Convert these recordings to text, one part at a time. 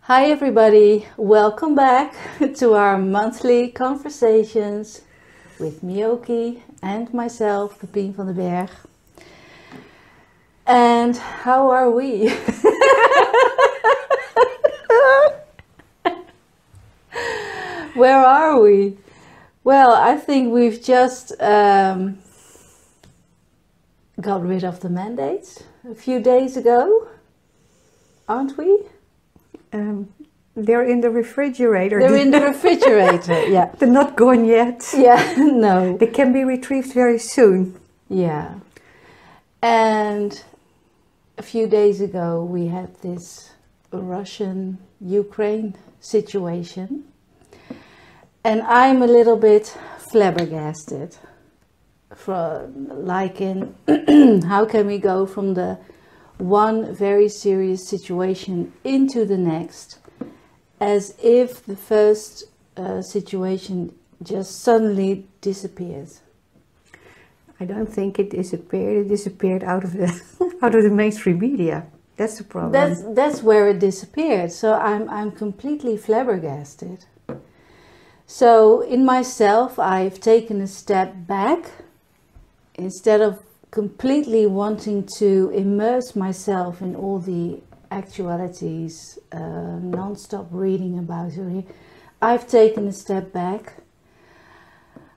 Hi everybody, welcome back to our monthly conversations with Myoki and myself, Pepine van den Berg. And how are we? Where are we? Well, I think we've just got rid of the mandates a few days ago, aren't we? They're in the refrigerator. They're in the refrigerator, yeah. They're not gone yet. Yeah, no. They can be retrieved very soon. Yeah. And a few days ago we had this Russian-Ukraine situation. And I'm a little bit flabbergasted. How can we go from the one very serious situation into the next, as if the first situation just suddenly disappears? I don't think it disappeared. It disappeared out of the mainstream media. That's the problem. That's where it disappeared. So I'm completely flabbergasted. So in myself, I've taken a step back. Instead of completely wanting to immerse myself in all the actualities, non-stop reading about it, I've taken a step back.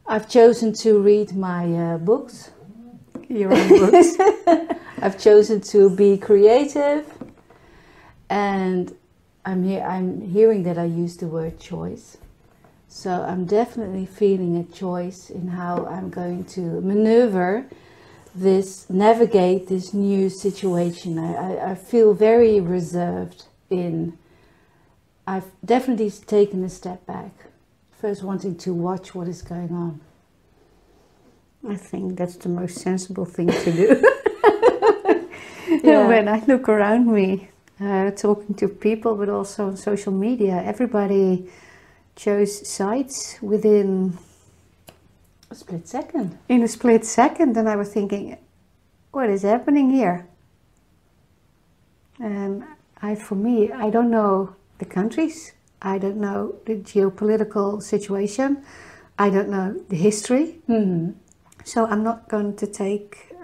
I've chosen to read my books. Your own books. I've chosen to be creative, and I'm hearing that I use the word choice. So I'm definitely feeling a choice in how I'm going to navigate this new situation. I feel very reserved I've definitely taken a step back. First wanting to watch what is going on. I think that's the most sensible thing to do. Yeah. When I look around me, talking to people, but also on social media, everybody chose sides within a split second. In a split second, and I was thinking, what is happening here? And for me, I don't know the countries, I don't know the geopolitical situation, I don't know the history. Mm-hmm. So I'm not going to take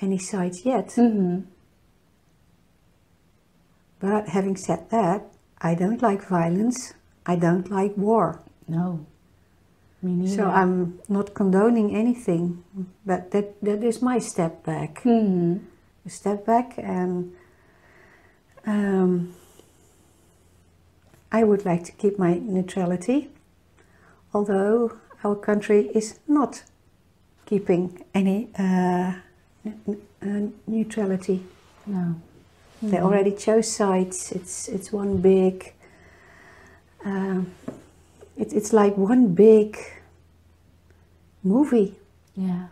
any sides yet. Mm-hmm. But having said that, I don't like violence. I don't like war. No, me neither. So I'm not condoning anything, but that is my step back. Mm-hmm. A step back, and I would like to keep my neutrality, although our country is not keeping any neutrality. No. Mm-hmm. They already chose sides. It's one big. It's like one big movie. Yeah.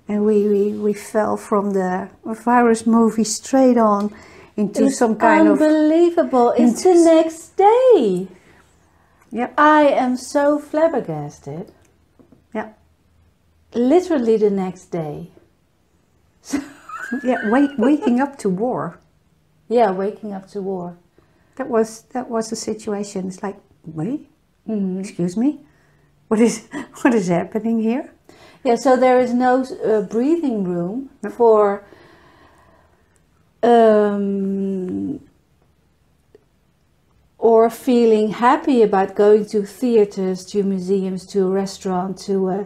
And we fell from the virus movie straight on into some kind of... Unbelievable. It's the next day. Yep. I am so flabbergasted. Yeah. Literally the next day. Yeah, waking up to war. Yeah, waking up to war. That was the situation. It's like, wait, Mm-hmm. excuse me, what is happening here? Yeah, so there is no breathing room for or feeling happy about going to theaters, to museums, to a restaurant, to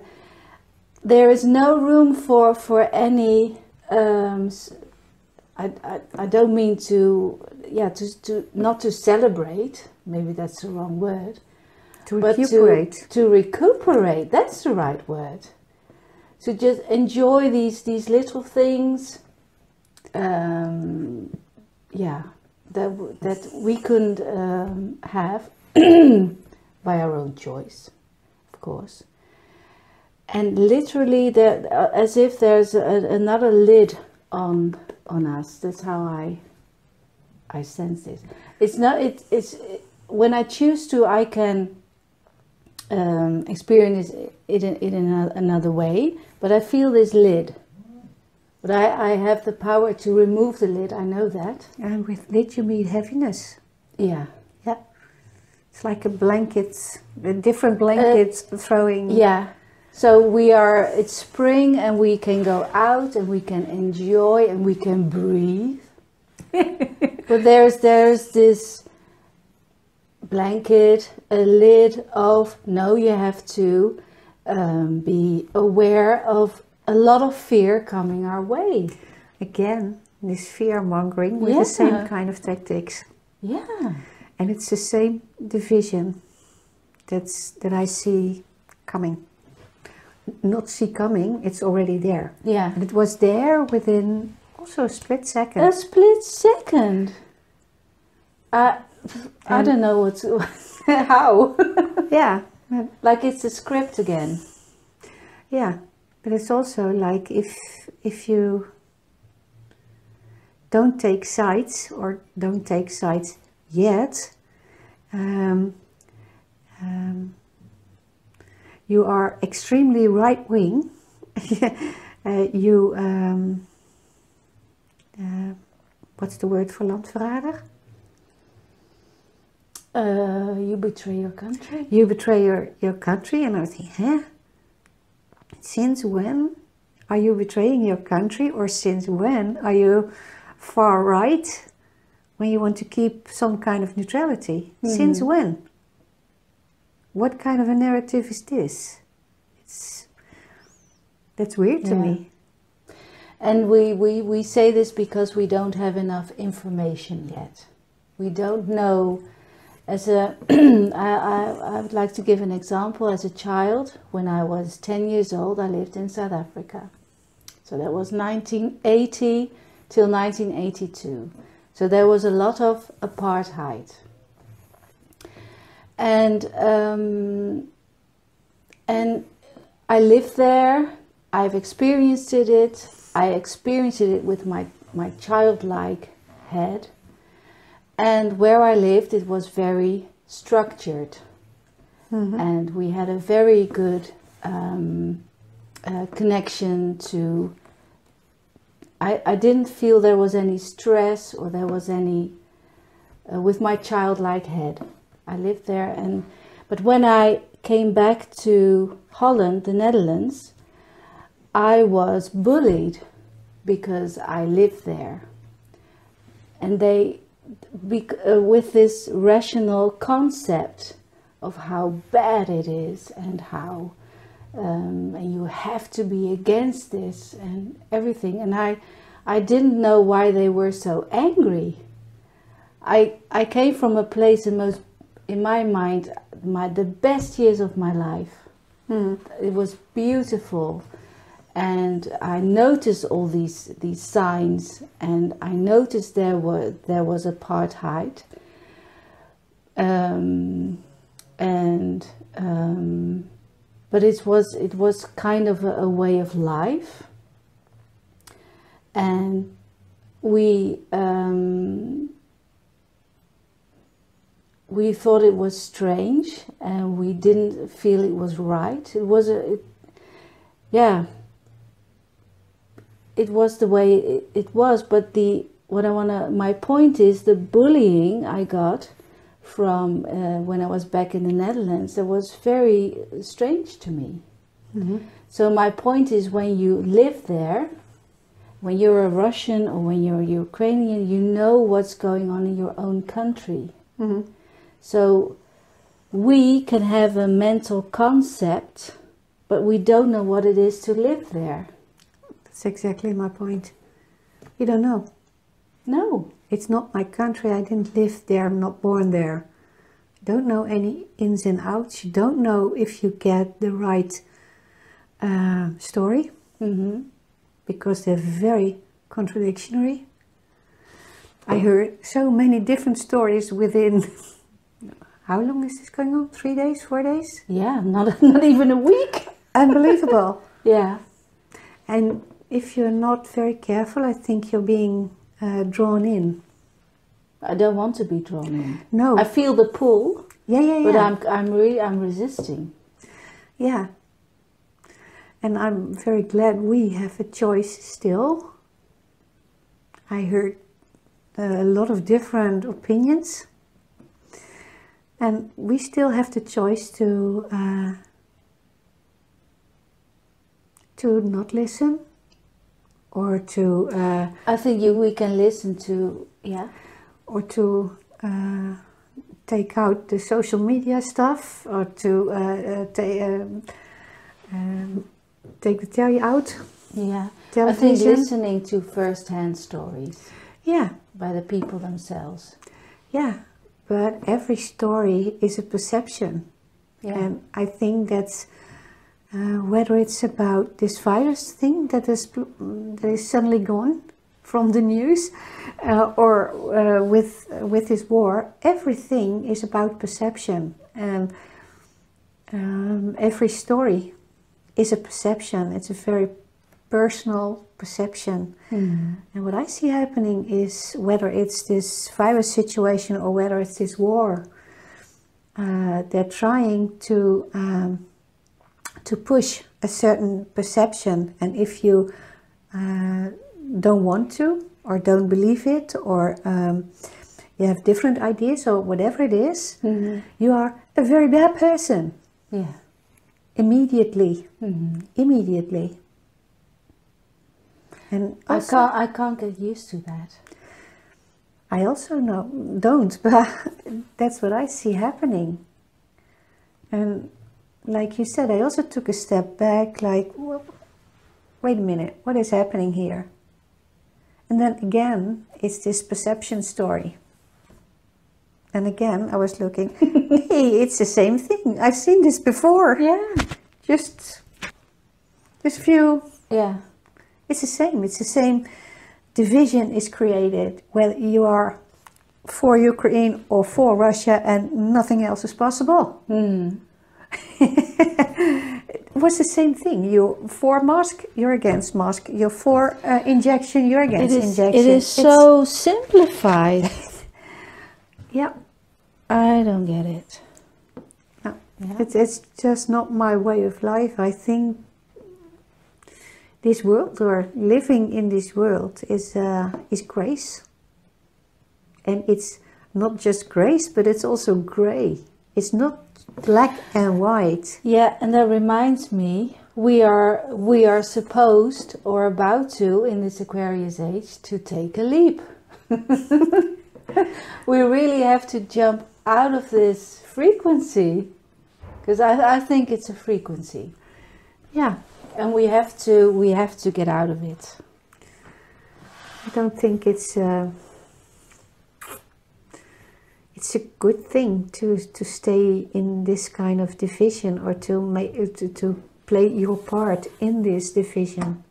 there is no room for any I don't mean to not to celebrate, maybe that's the wrong word. To recuperate. To recuperate, that's the right word. To just enjoy these little things, that we couldn't have by our own choice, of course. And literally, as if there's another lid on us. That's how I sense it. It's not. It's when I choose to, I can experience it in another way. But I feel this lid. But I have the power to remove the lid, I know that. And with lid you mean heaviness. Yeah. Yeah. It's like a blanket, the different blankets throwing. Yeah. So it's spring and we can go out and we can enjoy and we can breathe. But there's this blanket, a lid of, no, you have to be aware of a lot of fear coming our way. Again, this fear mongering with the same kind of tactics. Yeah. And it's the same division that I see coming. Not see coming, it's already there. Yeah. And it was there within also a split second. A split second. I don't know how. Yeah. Like it's a script again. Yeah. But it's also like if you don't take sides or don't take sides yet, you are extremely right wing. What's the word for landverrader? You betray your country. You betray your country, and I think, huh? Since when are you betraying your country, or since when are you far right when you want to keep some kind of neutrality? Mm-hmm. Since when? What kind of a narrative is this? That's weird to me. And we say this because we don't have enough information yet. We don't know. I would like to give an example. As a child, when I was 10 years old, I lived in South Africa. So that was 1980 till 1982. So there was a lot of apartheid. And I lived there. I've experienced it. I experienced it with my childlike head. And where I lived, it was very structured. Mm-hmm. And we had a very good connection to... I didn't feel there was any stress or there was any... with my childlike head. I lived there. But when I came back to Holland, the Netherlands, I was bullied because I lived there. And they... with this rational concept of how bad it is and how and you have to be against this and everything, and I didn't know why they were so angry. I came from a place in my mind the best years of my life. It was beautiful. And I noticed all these signs, and I noticed there was apartheid, but it was kind of a way of life, and we thought it was strange, and we didn't feel it was right. It was it was the way it was, but my point is the bullying I got from when I was back in the Netherlands, that was very strange to me. Mm-hmm. So my point is, when you live there, when you're a Russian or when you're a Ukrainian, you know what's going on in your own country. Mm-hmm. So we can have a mental concept, but we don't know what it is to live there. That's exactly my point. You don't know. No. It's not my country. I didn't live there. I'm not born there. You don't know any ins and outs. You don't know if you get the right story. Mm-hmm. Because they're very contradictory. I heard so many different stories within... How long is this going on? 3 days? 4 days? Yeah, not even a week. Unbelievable. Yeah. And if you're not very careful, I think you're being drawn in. I don't want to be drawn in. No. I feel the pull. Yeah. But I'm resisting. Yeah. And I'm very glad we have a choice still. I heard a lot of different opinions. And we still have the choice to not listen, or to I think we can listen to, yeah. or to take out the social media stuff, or to take the telly out. Yeah, Television. I think listening to first-hand stories. Yeah. By the people themselves. Yeah, but every story is a perception. Yeah. And I think that's whether it's about this virus thing that is suddenly gone from the news, or with this war, everything is about perception. And every story is a perception. It's a very personal perception. And what I see happening is, whether it's this virus situation or whether it's this war, they're trying to push a certain perception, and if you don't want to, or don't believe it, or you have different ideas, or whatever it is, you are a very bad person. Yeah. Immediately. Immediately. And also, I can't get used to that. I also don't, but that's what I see happening. And like you said, I also took a step back, like, well, wait a minute, what is happening here? And then again, it's this perception story. And again, I was looking, hey, it's the same thing. I've seen this before. Yeah. Just few. Yeah. It's the same. It's the same. Division is created, whether you are for Ukraine or for Russia, and nothing else is possible. It was the same thing. You're for mask, you're against mask. You're for injection, you're against injection. It is so simplified. Yeah. I don't get it. No. Yeah. It's just not my way of life. I think this world, or living in this world, is grace. And it's not just grace, but it's also grey. It's not black and white. Yeah, and that reminds me, we are supposed, or about to, in this Aquarius age, to take a leap. We really have to jump out of this frequency, because I think it's a frequency. Yeah. And we have to get out of it. I don't think it's a good thing to stay in this kind of division, or to play your part in this division.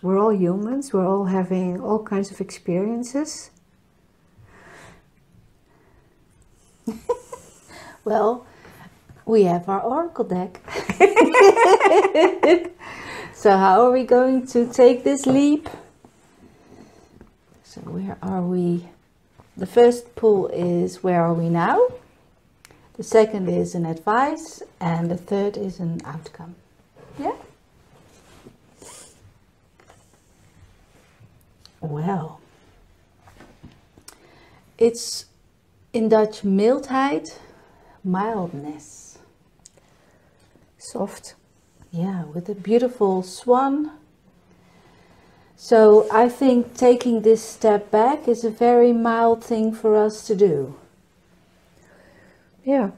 We're all humans. We're all having all kinds of experiences. Well, we have our oracle deck. So how are we going to take this leap? So where are we? The first pull is, where are we now? The second is an advice, and the third is an outcome. Yeah? Well, it's in Dutch mildheid, mildness. Soft. Yeah, with a beautiful swan. So I think taking this step back is a very mild thing for us to do. Yeah.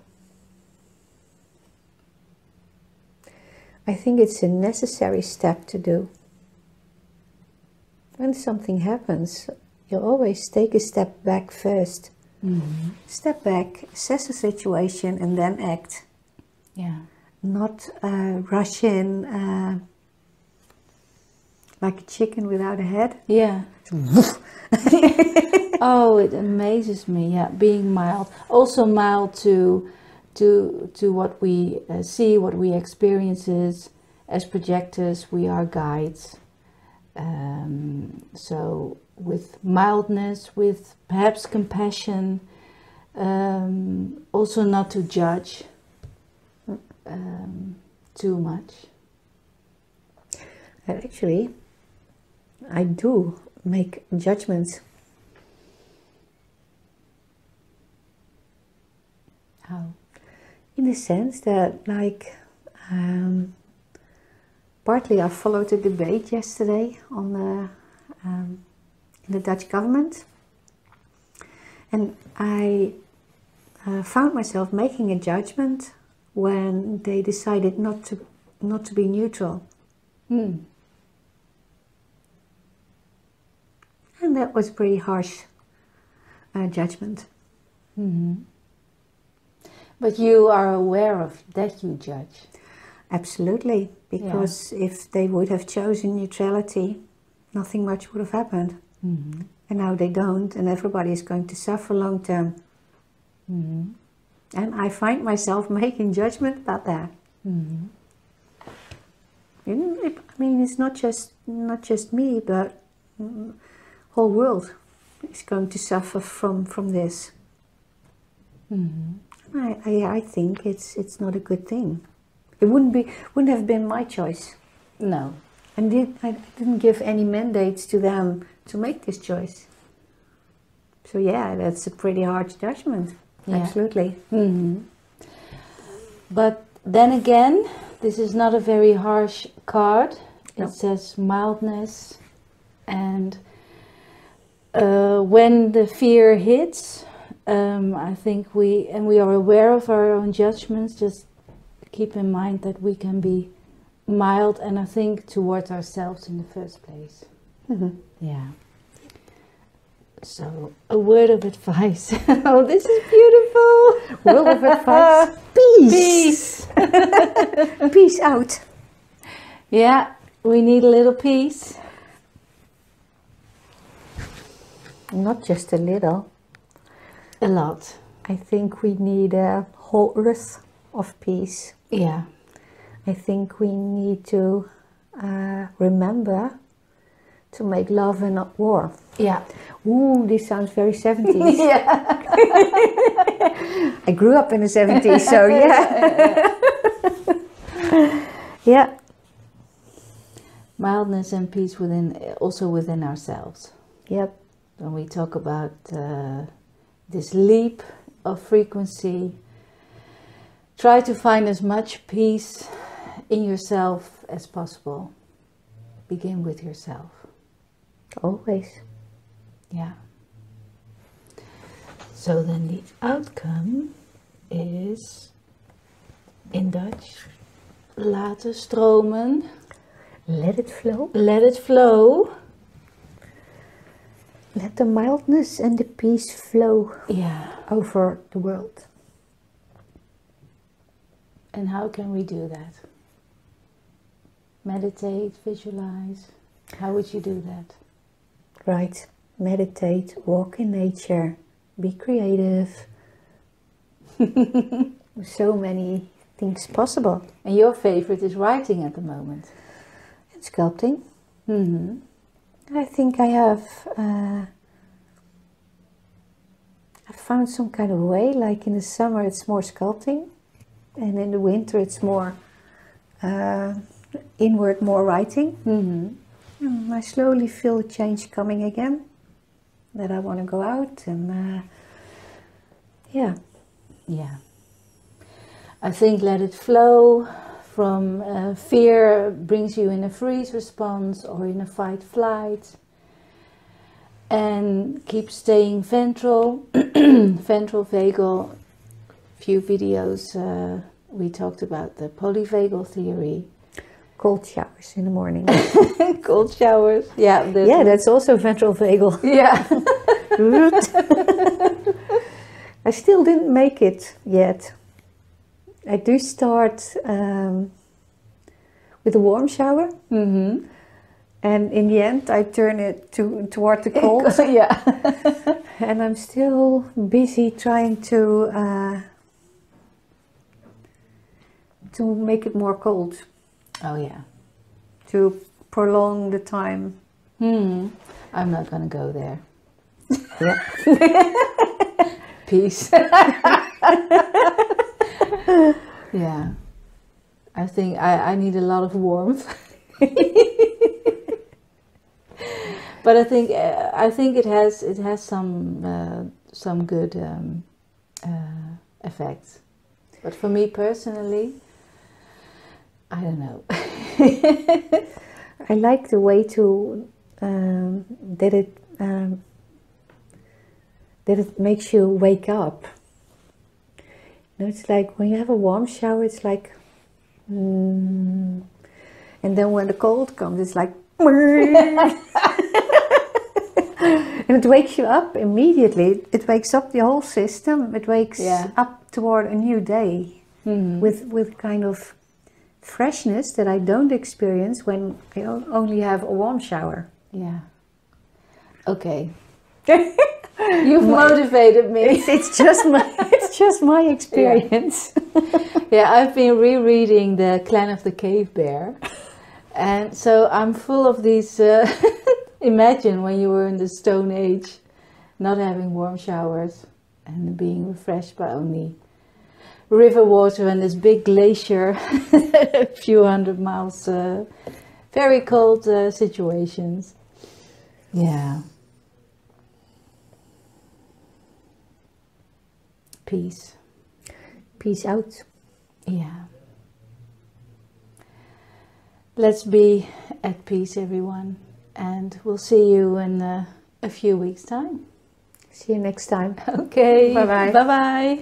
I think it's a necessary step to do. When something happens, you always take a step back first. Step back, assess the situation, and then act. Yeah. Not rush in like a chicken without a head. Yeah. Oh, it amazes me. Yeah, being mild. Also mild to what we see, what we experiences. As projectors, we are guides. So with mildness, with perhaps compassion, also not to judge too much. And actually, I do make judgments. How? In the sense that, like, partly I followed the debate yesterday on in the Dutch government, and I found myself making a judgment when they decided not to be neutral. Mm. And that was a pretty harsh judgment. Mm-hmm. But you are aware of that you judge. Absolutely, because if they would have chosen neutrality, nothing much would have happened. Mm-hmm. And now they don't, and everybody is going to suffer long term. Mm-hmm. And I find myself making judgment about that. Mm-hmm. I mean, it's not just me, but whole world is going to suffer from this. Mm-hmm. I think it's not a good thing. It wouldn't have been my choice. No. And I didn't give any mandates to them to make this choice. So yeah, that's a pretty harsh judgment. Yeah. Absolutely. Mm-hmm. But then again, this is not a very harsh card. No. It says mildness, and when the fear hits, I think we are aware of our own judgments. Just keep in mind that we can be mild, and I think towards ourselves in the first place. Mm-hmm. Yeah. So, a word of advice. Oh, this is beautiful. Word of advice. Peace. Peace. Peace out. Yeah, we need a little peace. Not just a little. A lot. I think we need a whole earth of peace. Yeah. I think we need to remember to make love and not war. Yeah. Ooh, this sounds very 70s. Yeah. I grew up in the 70s, so yeah. Yeah. Mildness and peace also within ourselves. Yep. When we talk about this leap of frequency, try to find as much peace in yourself as possible. Begin with yourself. Always. Yeah. So then the outcome is in Dutch, laten stromen. Let it flow. Let it flow. Let the mildness and the peace flow over the world. And how can we do that? Meditate, visualize. How would you do that? Right. Meditate, walk in nature, be creative. So many things possible. And your favorite is writing at the moment. And sculpting. Mm-hmm. I think I have I found some kind of way, like in the summer it's more sculpting, and in the winter it's more inward, more writing. Mm-hmm. I slowly feel a change coming again, that I want to go out and yeah. I think let it flow from fear brings you in a freeze response or in a fight flight, and keep staying ventral, ventral vagal. Few videos we talked about the polyvagal theory. Cold showers in the morning. Cold showers. Yeah, that's also ventral vagal. Yeah. I still didn't make it yet. I do start with a warm shower. Mm-hmm. And in the end I turn it toward the cold. Yeah. And I'm still busy trying to make it more cold. Oh yeah. To prolong the time. I'm not gonna go there. Yeah. Peace. Yeah. I think I need a lot of warmth. But I think it has some good effects. But for me personally, I don't know. I like the way to that it makes you wake up. You know, it's like when you have a warm shower, it's like, and then when the cold comes, it's like, and it wakes you up immediately. It wakes up the whole system. It wakes up toward a new day with kind of freshness that I don't experience when I only have a warm shower. Yeah. Okay. You've motivated me. It's just my experience. Yeah, I've been rereading the Clan of the Cave Bear, and so I'm full of these. Imagine when you were in the Stone Age, not having warm showers and being refreshed by only river water and this big glacier, a few hundred miles, very cold situations. Yeah. Peace. Peace out. Yeah. Let's be at peace, everyone. And we'll see you in a few weeks' time. See you next time. Okay. Bye-bye. Bye-bye.